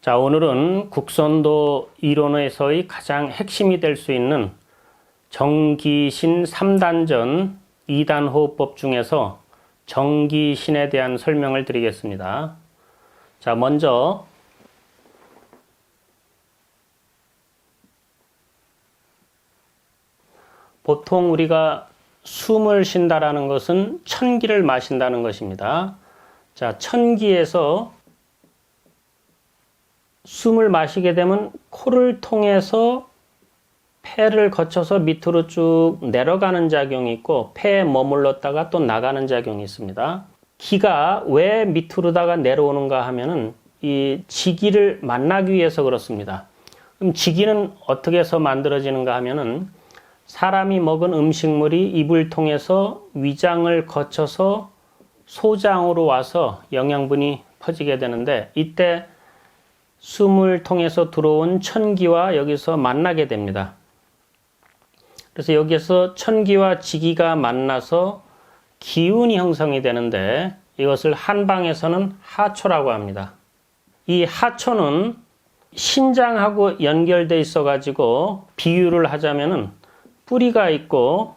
자, 오늘은 국선도 이론에서의 가장 핵심이 될 수 있는 정기신 3단전 2단 호흡법 중에서 정기신에 대한 설명을 드리겠습니다. 자, 먼저 보통 우리가 숨을 쉰다라는 것은 천기를 마신다는 것입니다. 자, 천기에서 숨을 마시게 되면 코를 통해서 폐를 거쳐서 밑으로 쭉 내려가는 작용이 있고 폐에 머물렀다가 또 나가는 작용이 있습니다. 기가 왜 밑으로다가 내려오는가 하면은 이 지기를 만나기 위해서 그렇습니다. 그럼 지기는 어떻게 해서 만들어지는가 하면은 사람이 먹은 음식물이 입을 통해서 위장을 거쳐서 소장으로 와서 영양분이 퍼지게 되는데 이때 숨을 통해서 들어온 천기와 여기서 만나게 됩니다. 그래서 여기서 천기와 지기가 만나서 기운이 형성이 되는데 이것을 한방에서는 하초라고 합니다. 이 하초는 신장하고 연결되어 있어 가지고 비유를 하자면은 뿌리가 있고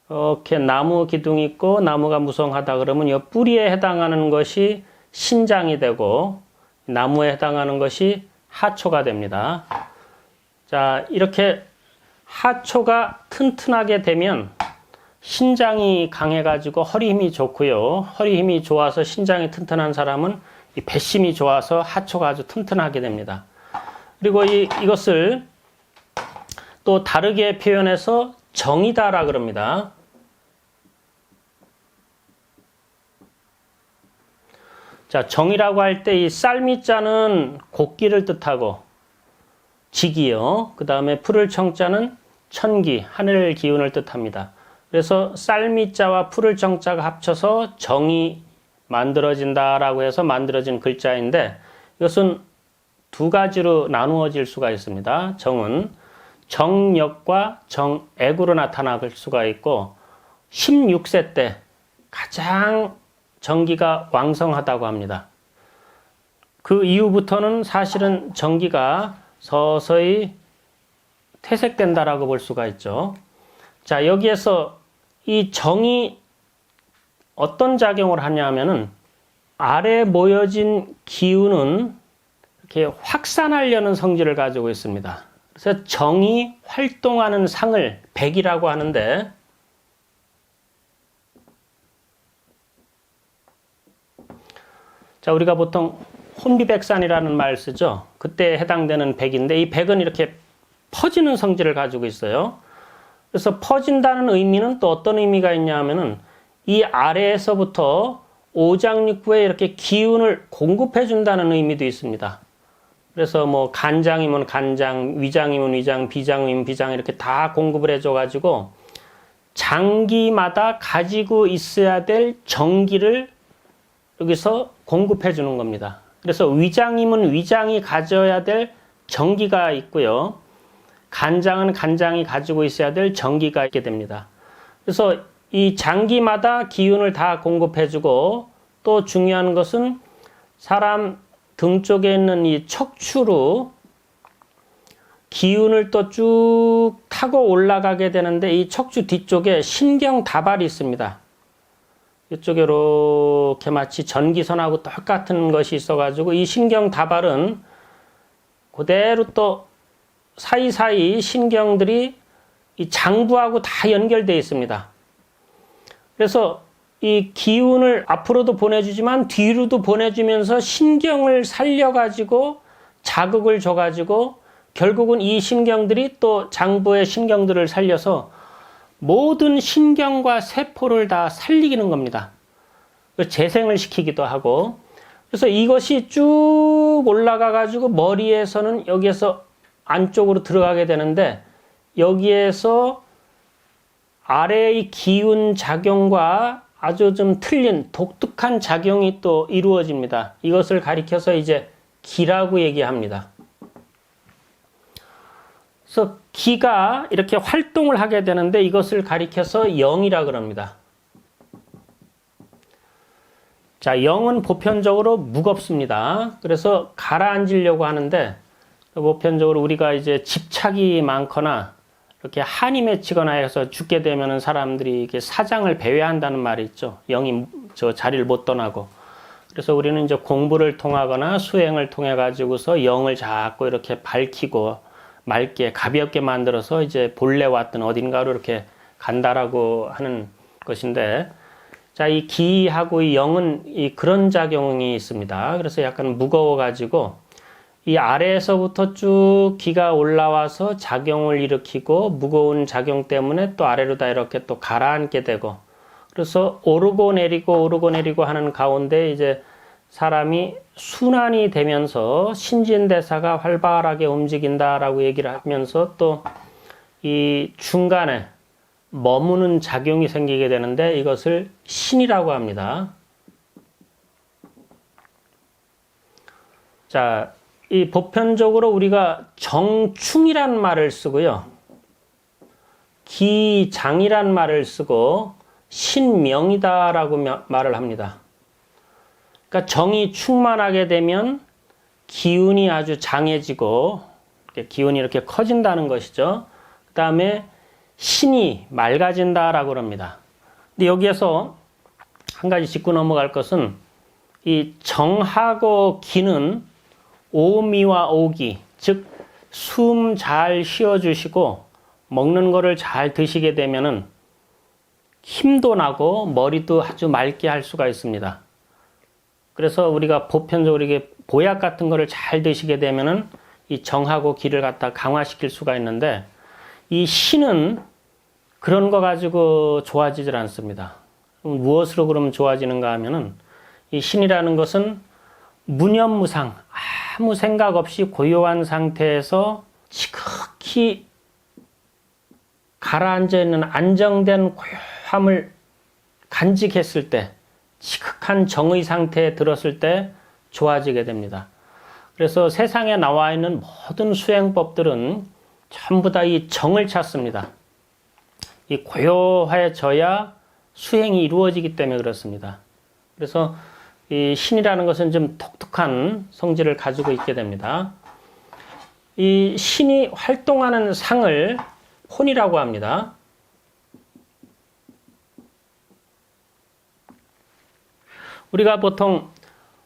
이렇게 나무 기둥이 있고 나무가 무성하다 그러면 이 뿌리에 해당하는 것이 신장이 되고 나무에 해당하는 것이 하초가 됩니다. 자, 이렇게 하초가 튼튼하게 되면 신장이 강해가지고 허리 힘이 좋고요. 허리 힘이 좋아서 신장이 튼튼한 사람은 이 배심이 좋아서 하초가 아주 튼튼하게 됩니다. 그리고 이것을 또 다르게 표현해서 정이다라 그럽니다. 자, 정이라고 할 때 이 쌀미자는 곡기를 뜻하고 지기요. 그 다음에 풀을 청자는 천기, 하늘 기운을 뜻합니다. 그래서 쌀미자와 풀을 청자가 합쳐서 정이 만들어진다라고 해서 만들어진 글자인데 이것은 두 가지로 나누어질 수가 있습니다. 정은 정력과 정액으로 나타날 수가 있고 16세 때 가장 정기가 왕성하다고 합니다. 그 이후부터는 사실은 정기가 서서히 퇴색된다라고 볼 수가 있죠. 자, 여기에서 이 정이 어떤 작용을 하냐 하면은 아래 모여진 기운은 이렇게 확산하려는 성질을 가지고 있습니다. 그래서 정이 활동하는 상을 백이라고 하는데 자, 우리가 보통 혼비백산이라는 말 쓰죠. 그때 해당되는 백인데 이 백은 이렇게 퍼지는 성질을 가지고 있어요. 그래서 퍼진다는 의미는 또 어떤 의미가 있냐 하면은 이 아래에서부터 오장육부에 이렇게 기운을 공급해 준다는 의미도 있습니다. 그래서 뭐 간장이면 간장, 위장이면 위장, 비장이면 비장 이렇게 다 공급을 해줘 가지고 장기마다 가지고 있어야 될 정기를 여기서 공급해 주는 겁니다. 그래서 위장이면 위장이 가져야 될 정기가 있고요. 간장은 간장이 가지고 있어야 될 정기가 있게 됩니다. 그래서 이 장기마다 기운을 다 공급해 주고 또 중요한 것은 사람 등 쪽에 있는 이 척추로 기운을 또 쭉 타고 올라가게 되는데 이 척추 뒤쪽에 신경다발이 있습니다. 이쪽에 이렇게 마치 전기선하고 똑같은 것이 있어가지고 이 신경다발은 그대로 또 사이사이 신경들이 이 장부하고 다 연결되어 있습니다. 그래서 이 기운을 앞으로도 보내주지만 뒤로도 보내주면서 신경을 살려가지고 자극을 줘가지고 결국은 이 신경들이 또 장부의 신경들을 살려서 모든 신경과 세포를 다 살리기는 겁니다. 재생을 시키기도 하고 그래서 이것이 쭉 올라가 가지고 머리에서는 여기에서 안쪽으로 들어가게 되는데 여기에서 아래의 기운 작용과 아주 좀 틀린 독특한 작용이 또 이루어집니다. 이것을 가리켜서 이제 기라고 얘기합니다. 그래서 기가 이렇게 활동을 하게 되는데 이것을 가리켜서 영이라 그럽니다. 자, 영은 보편적으로 무겁습니다. 그래서 가라앉으려고 하는데, 보편적으로 우리가 이제 집착이 많거나 이렇게 한이 맺히거나 해서 죽게 되면은 사람들이 이렇게 사장을 배회한다는 말이 있죠. 영이 저 자리를 못 떠나고. 그래서 우리는 이제 공부를 통하거나 수행을 통해 가지고서 영을 자꾸 이렇게 밝히고 맑게 가볍게 만들어서 이제 본래 왔던 어딘가로 이렇게 간다라고 하는 것인데, 자, 이 기하고 이 영은 이 그런 작용이 있습니다. 그래서 약간 무거워 가지고 이 아래에서부터 쭉 기가 올라와서 작용을 일으키고 무거운 작용 때문에 또 아래로 다 이렇게 또 가라앉게 되고, 그래서 오르고 내리고 하는 가운데 이제 사람이 순환이 되면서 신진대사가 활발하게 움직인다라고 얘기를 하면서 또 이 중간에 머무는 작용이 생기게 되는데 이것을 신이라고 합니다. 자, 이 보편적으로 우리가 정충이란 말을 쓰고요. 기장이란 말을 쓰고 신명이다라고 말을 합니다. 그러니까 정이 충만하게 되면 기운이 아주 장해지고 기운이 이렇게 커진다는 것이죠. 그 다음에 신이 맑아진다라고 합니다. 근데 여기에서 한 가지 짚고 넘어갈 것은 이 정하고 기는 오미와 오기, 즉 숨 잘 쉬어주시고 먹는 거를 잘 드시게 되면은 힘도 나고 머리도 아주 맑게 할 수가 있습니다. 그래서 우리가 보편적으로 이게 보약 같은 거를 잘 드시게 되면은 이 정하고 기를 갖다 강화시킬 수가 있는데, 이 신은 그런 거 가지고 좋아지질 않습니다. 무엇으로 그러면 좋아지는가 하면은 이 신이라는 것은 무념무상, 아무 생각 없이 고요한 상태에서 지극히 가라앉아 있는 안정된 고요함을 간직했을 때, 지극한 정의 상태에 들었을 때 좋아지게 됩니다. 그래서 세상에 나와 있는 모든 수행법들은 전부 다 이 정을 찾습니다. 이 고요해져야 수행이 이루어지기 때문에 그렇습니다. 그래서 이 신이라는 것은 좀 독특한 성질을 가지고 있게 됩니다. 이 신이 활동하는 상을 혼이라고 합니다. 우리가 보통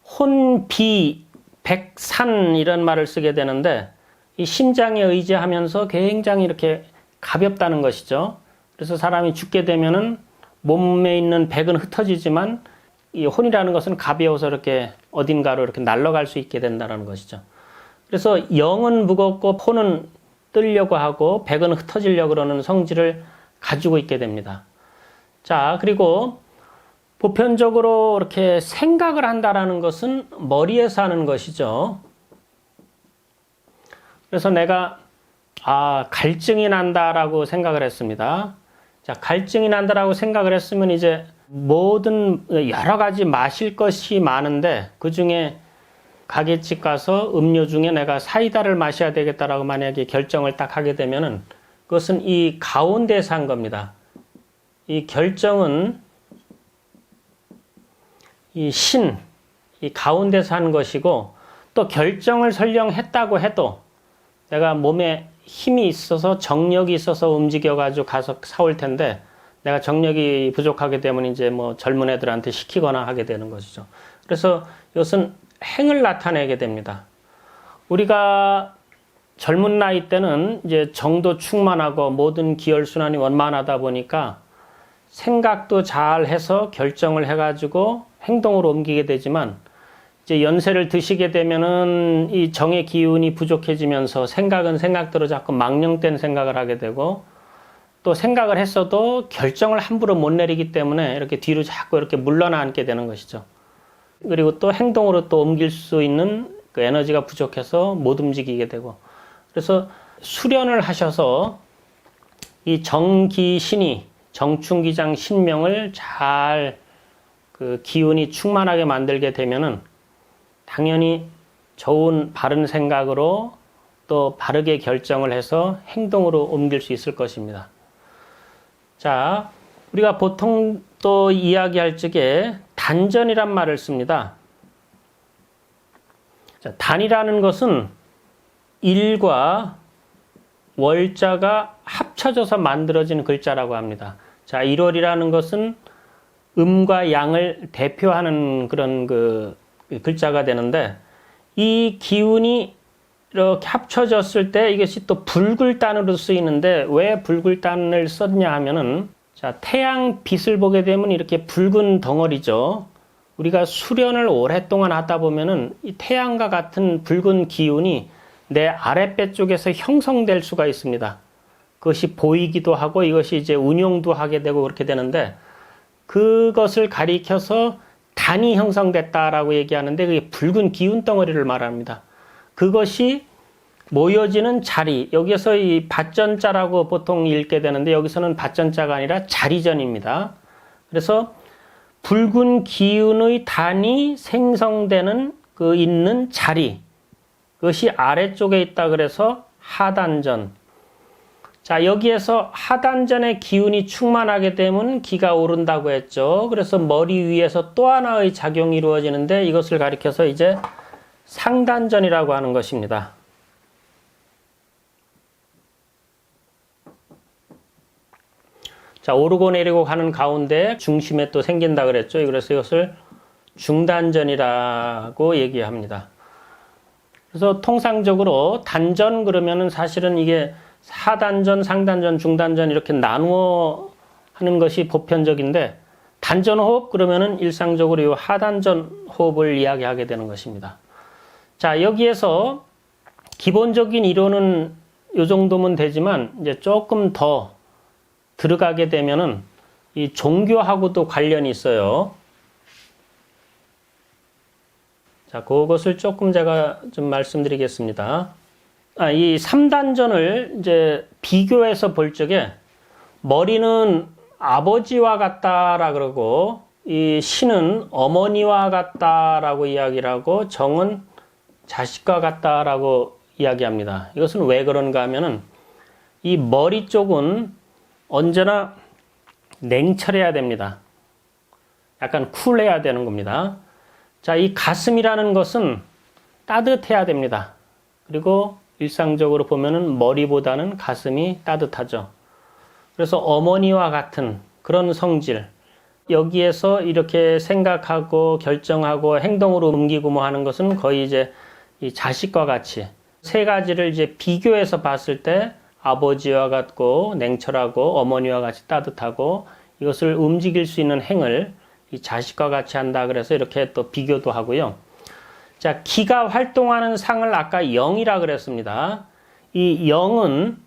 혼비, 백산 이런 말을 쓰게 되는데, 이 심장에 의지하면서 굉장히 이렇게 가볍다는 것이죠. 그래서 사람이 죽게 되면은 몸에 있는 백은 흩어지지만 이 혼이라는 것은 가벼워서 이렇게 어딘가로 이렇게 날아갈 수 있게 된다는 것이죠. 그래서 영은 무겁고 혼은 뜨려고 하고 백은 흩어지려고 그러는 성질을 가지고 있게 됩니다. 자, 그리고 보편적으로 이렇게 생각을 한다라는 것은 머리에서 하는 것이죠. 그래서 내가 갈증이 난다라고 생각을 했습니다. 자, 갈증이 난다라고 생각을 했으면 이제 모든 여러 가지 마실 것이 많은데 그 중에 가게집 가서 음료 중에 내가 사이다를 마셔야 되겠다라고 만약에 결정을 딱 하게 되면은 그것은 이 가운데서 한 겁니다. 이 결정은 이 가운데서 한 것이고, 또 결정을 설령 했다고 해도 내가 몸에 힘이 있어서 정력이 있어서 움직여가지고 가서 사올 텐데 내가 정력이 부족하게 되면 이제 뭐 젊은 애들한테 시키거나 하게 되는 것이죠. 그래서 이것은 행을 나타내게 됩니다. 우리가 젊은 나이 때는 이제 정도 충만하고 모든 기혈순환이 원만하다 보니까 생각도 잘 해서 결정을 해가지고 행동으로 옮기게 되지만, 이제 연세를 드시게 되면은 이 정의 기운이 부족해지면서 생각은 생각대로 자꾸 망령된 생각을 하게 되고, 또 생각을 했어도 결정을 함부로 못 내리기 때문에 이렇게 뒤로 자꾸 이렇게 물러나앉게 되는 것이죠. 그리고 또 행동으로 또 옮길 수 있는 그 에너지가 부족해서 못 움직이게 되고, 그래서 수련을 하셔서 이 정기신이 정충기장 신명을 잘 그 기운이 충만하게 만들게 되면은 당연히 좋은 바른 생각으로 또 바르게 결정을 해서 행동으로 옮길 수 있을 것입니다. 자, 우리가 보통 또 이야기할 적에 단전이란 말을 씁니다. 자, 단이라는 것은 일과 월자가 합쳐져서 만들어진 글자라고 합니다. 자, 1월이라는 것은 음과 양을 대표하는 그런 그 글자가 되는데, 이 기운이 이렇게 합쳐졌을 때 이것이 또 붉을단으로 쓰이는데, 왜 붉을단을 썼냐 하면은, 자, 태양 빛을 보게 되면 이렇게 붉은 덩어리죠. 우리가 수련을 오랫동안 하다 보면은 이 태양과 같은 붉은 기운이 내 아랫배 쪽에서 형성될 수가 있습니다. 그것이 보이기도 하고 이것이 이제 운용도 하게 되고 그렇게 되는데, 그것을 가리켜서 단이 형성됐다라고 얘기하는데, 그게 붉은 기운 덩어리를 말합니다. 그것이 모여지는 자리, 여기에서 이 밭전자라고 보통 읽게 되는데, 여기서는 밭전자가 아니라 자리전입니다. 그래서 붉은 기운의 단이 생성되는 그 있는 자리, 그것이 아래쪽에 있다 그래서 하단전. 자, 여기에서 하단전의 기운이 충만하게 되면 기가 오른다고 했죠. 그래서 머리 위에서 또 하나의 작용이 이루어지는데, 이것을 가리켜서 이제 상단전이라고 하는 것입니다. 자, 오르고 내리고 가는 가운데 중심에 또 생긴다 그랬죠. 그래서 이것을 중단전이라고 얘기합니다. 그래서 통상적으로 단전 그러면은 사실은 이게 하단전, 상단전, 중단전 이렇게 나누어 하는 것이 보편적인데, 단전 호흡 그러면은 일상적으로 이 하단전 호흡을 이야기하게 되는 것입니다. 자, 여기에서 기본적인 이론은 이 정도면 되지만, 이제 조금 더 들어가게 되면은 이 종교하고도 관련이 있어요. 자, 그것을 조금 제가 좀 말씀드리겠습니다. 이 3단전을 이제 비교해서 볼 적에, 머리는 아버지와 같다라 그러고, 이 신은 어머니와 같다라고 이야기를 하고, 정은 자식과 같다라고 이야기합니다. 이것은 왜 그런가 하면은, 이 머리 쪽은 언제나 냉철해야 됩니다. 약간 쿨해야 되는 겁니다. 자, 이 가슴이라는 것은 따뜻해야 됩니다. 그리고 일상적으로 보면은 머리보다는 가슴이 따뜻하죠. 그래서 어머니와 같은 그런 성질, 여기에서 이렇게 생각하고 결정하고 행동으로 옮기고 뭐 하는 것은 거의 이제 이 자식과 같이 세 가지를 이제 비교해서 봤을 때, 아버지와 같고 냉철하고 어머니와 같이 따뜻하고 이것을 움직일 수 있는 행을 이 자식과 같이 한다 그래서 이렇게 또 비교도 하고요. 자, 기가 활동하는 상을 아까 영이라 그랬습니다. 이 영은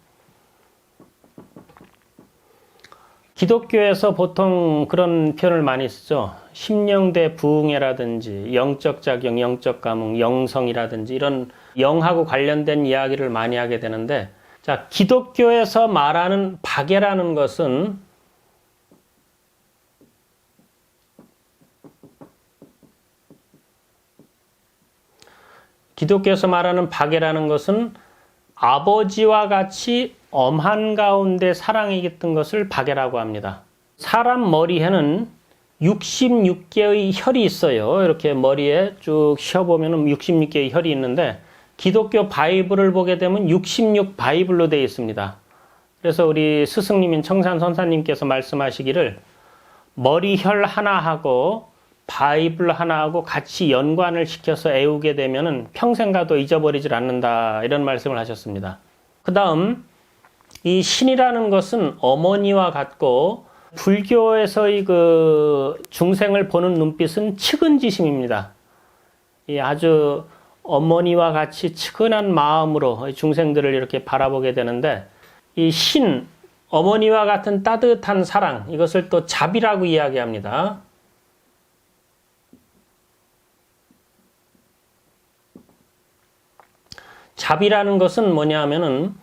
기독교에서 보통 그런 표현을 많이 쓰죠. 심령대 부흥회라든지 영적 작용, 영적 감흥, 영성이라든지 이런 영하고 관련된 이야기를 많이 하게 되는데, 자, 기독교에서 말하는 박애라는 것은 아버지와 같이 엄한 가운데 사랑이 깃든 것을 박애라고 합니다. 사람 머리에는 66개의 혈이 있어요. 이렇게 머리에 쭉 쉬어보면 66개의 혈이 있는데, 기독교 바이블을 보게 되면 66 바이블로 되어 있습니다. 그래서 우리 스승님인 청산 선사님께서 말씀하시기를, 머리혈 하나하고 바이블 하나하고 같이 연관을 시켜서 애우게 되면은 평생 가도 잊어버리질 않는다, 이런 말씀을 하셨습니다. 그 다음, 이 신이라는 것은 어머니와 같고, 불교에서의 그 중생을 보는 눈빛은 측은지심입니다. 이 아주 어머니와 같이 측은한 마음으로 중생들을 이렇게 바라보게 되는데, 이 신, 어머니와 같은 따뜻한 사랑, 이것을 또 자비라고 이야기합니다. 자비라는 것은 뭐냐 하면은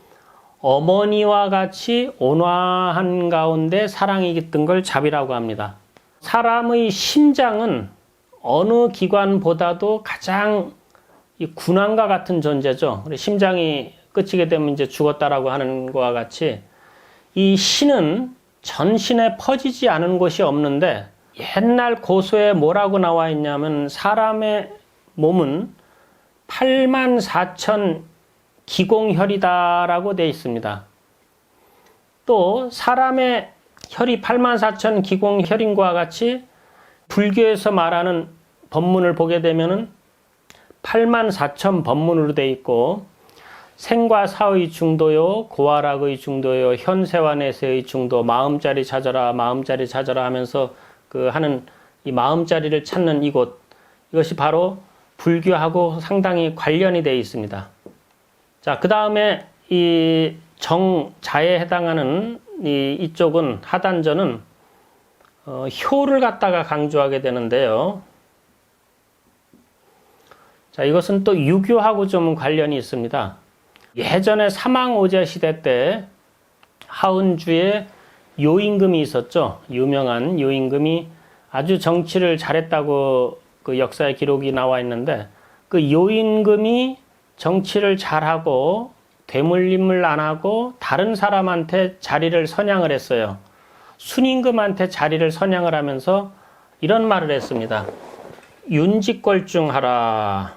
어머니와 같이 온화한 가운데 사랑이 깃든 걸 자비라고 합니다. 사람의 심장은 어느 기관보다도 가장 이 군왕과 같은 존재죠. 심장이 끝이게 되면 이제 죽었다라고 하는 것과 같이, 이 신은 전신에 퍼지지 않은 곳이 없는데 옛날 고서에 뭐라고 나와 있냐면 사람의 몸은 84,000 기공혈이다라고 되어 있습니다. 또 사람의 혈이 84,000 기공혈인과 같이 불교에서 말하는 법문을 보게 되면은 84,000 법문으로 되어 있고 생과 사의 중도요, 고아락의 중도요, 현세와 내세의 중도, 마음자리 찾아라, 마음자리 찾아라 하면서 그 하는 이 마음자리를 찾는 이곳, 이것이 바로 불교하고 상당히 관련이 되어 있습니다. 자, 그 다음에 이 정자에 해당하는 이쪽은 하단전은 효를 갖다가 강조하게 되는데요. 자, 이것은 또 유교하고 좀 관련이 있습니다. 예전에 사망오제 시대 때 하은주에 요임금이 있었죠. 유명한 요임금이 아주 정치를 잘했다고 그 역사의 기록이 나와 있는데 그 요임금이 정치를 잘하고 되물림을 안 하고 다른 사람한테 자리를 선양을 했어요. 순임금한테 자리를 선양을 하면서 이런 말을 했습니다. 윤직걸중하라.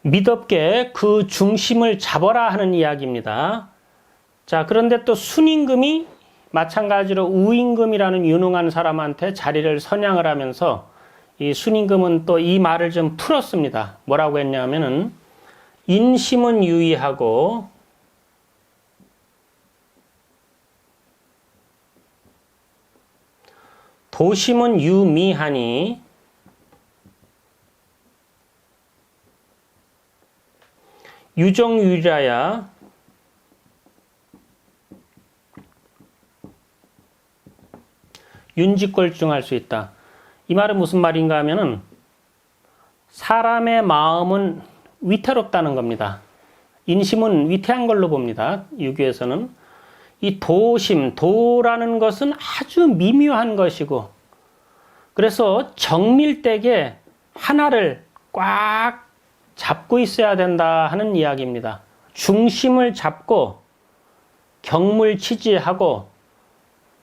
믿없게 그 중심을 잡아라 하는 이야기입니다. 자, 그런데 또 순임금이 마찬가지로 우임금이라는 유능한 사람한테 자리를 선양을 하면서 이 순임금은 또 이 말을 좀 풀었습니다. 뭐라고 했냐면은 인심은 유의하고 도심은 유미하니 유정유리라야 윤직걸중할 수 있다. 이 말은 무슨 말인가 하면은 사람의 마음은 위태롭다는 겁니다. 인심은 위태한 걸로 봅니다. 유교에서는. 이 도심, 도라는 것은 아주 미묘한 것이고 그래서 정밀되게 하나를 꽉 잡고 있어야 된다 하는 이야기입니다. 중심을 잡고 경물치지하고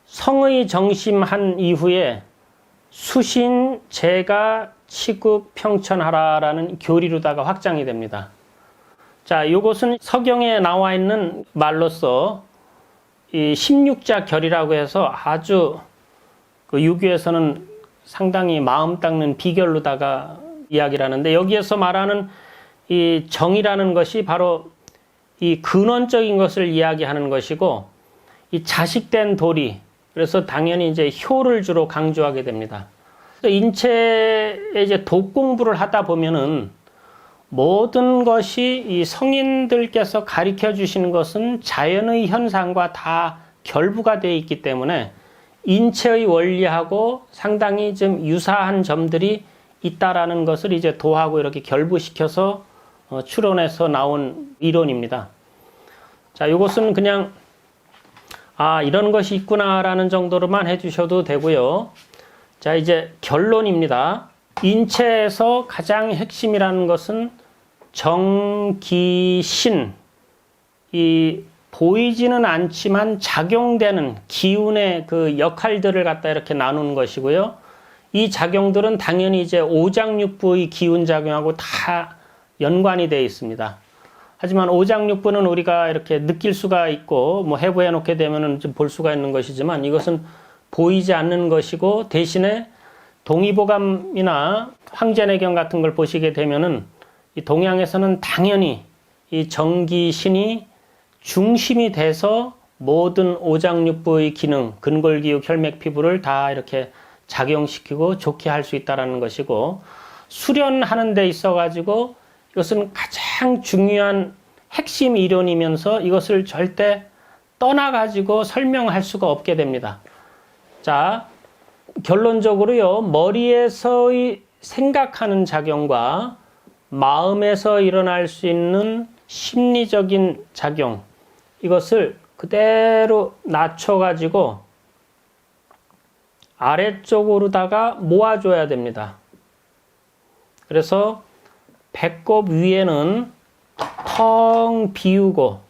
성의 정심한 이후에 수신, 재가, 치국, 평천하라라는 교리로다가 확장이 됩니다. 자, 이것은 서경에 나와 있는 말로서 이 16자 결이라고 해서 아주 그 유교에서는 상당히 마음 닦는 비결로다가 이야기를 하는데 여기에서 말하는 이 정이라는 것이 바로 이 근원적인 것을 이야기하는 것이고 이 자식된 도리, 그래서 당연히 이제 효를 주로 강조하게 됩니다. 인체에 이제 독 공부를 하다 보면은 모든 것이 이 성인들께서 가르쳐 주시는 것은 자연의 현상과 다 결부가 되어 있기 때문에 인체의 원리하고 상당히 좀 유사한 점들이 있다라는 것을 이제 도하고 이렇게 결부시켜서 추론해서 나온 이론입니다. 자, 이것은 그냥 이런 것이 있구나라는 정도로만 해주셔도 되고요. 자, 이제 결론입니다. 인체에서 가장 핵심이라는 것은 정기신, 이 보이지는 않지만 작용되는 기운의 그 역할들을 갖다 이렇게 나누는 것이고요. 이 작용들은 당연히 이제 오장육부의 기운 작용하고 다 연관이 되어 있습니다. 하지만 오장육부는 우리가 이렇게 느낄 수가 있고 뭐 해부해 놓게 되면은 좀 볼 수가 있는 것이지만 이것은 보이지 않는 것이고 대신에 동의보감이나 황제내경 같은 걸 보시게 되면은 이 동양에서는 당연히 이 정기신이 중심이 돼서 모든 오장육부의 기능, 근골기육, 혈맥, 피부를 다 이렇게 작용시키고 좋게 할 수 있다는 것이고 수련하는 데 있어 가지고 이것은 가장 중요한 핵심 이론이면서 이것을 절대 떠나 가지고 설명할 수가 없게 됩니다. 자, 결론적으로요. 머리에서의 생각하는 작용과 마음에서 일어날 수 있는 심리적인 작용, 이것을 그대로 낮춰가지고 아래쪽으로다가 모아줘야 됩니다. 그래서 배꼽 위에는 텅 비우고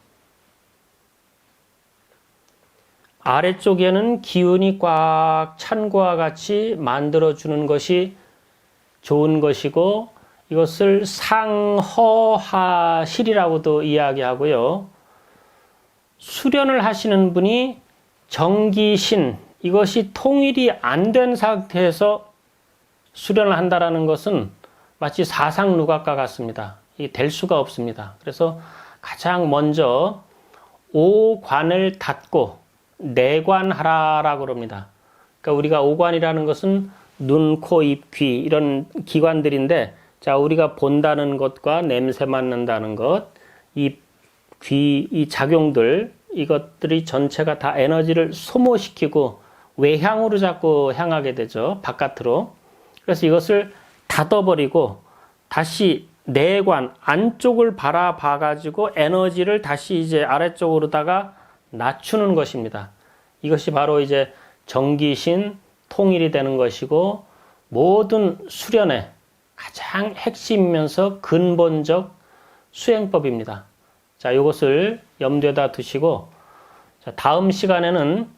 아래쪽에는 기운이 꽉 찬 것과 같이 만들어주는 것이 좋은 것이고, 이것을 상허하실이라고도 이야기하고요. 수련을 하시는 분이 정기신, 이것이 통일이 안 된 상태에서 수련을 한다라는 것은 마치 사상누각과 같습니다. 이게 될 수가 없습니다. 그래서 가장 먼저 오관을 닫고 내관하라라고 그럽니다. 그러니까 우리가 오관이라는 것은 눈, 코, 입, 귀 이런 기관들인데, 자, 우리가 본다는 것과 냄새 맡는다는 것, 이 귀, 이 작용들, 이것들이 전체가 다 에너지를 소모시키고 외향으로 자꾸 향하게 되죠. 바깥으로. 그래서 이것을 닫아버리고 다시 내관, 안쪽을 바라봐가지고 에너지를 다시 이제 아래쪽으로다가 낮추는 것입니다. 이것이 바로 이제 정기신 통일이 되는 것이고, 모든 수련의 가장 핵심이면서 근본적 수행법입니다. 자, 이것을 염두에다 두시고, 자, 다음 시간에는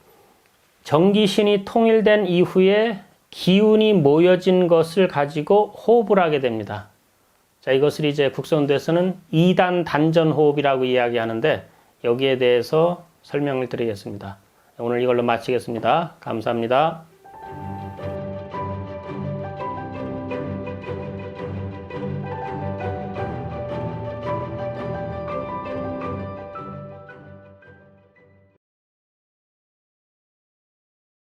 정기신이 통일된 이후에 기운이 모여진 것을 가지고 호흡을 하게 됩니다. 자, 이것을 이제 국선도에서는 2단 단전 호흡이라고 이야기하는데, 여기에 대해서 설명을 드리겠습니다. 오늘 이걸로 마치겠습니다. 감사합니다.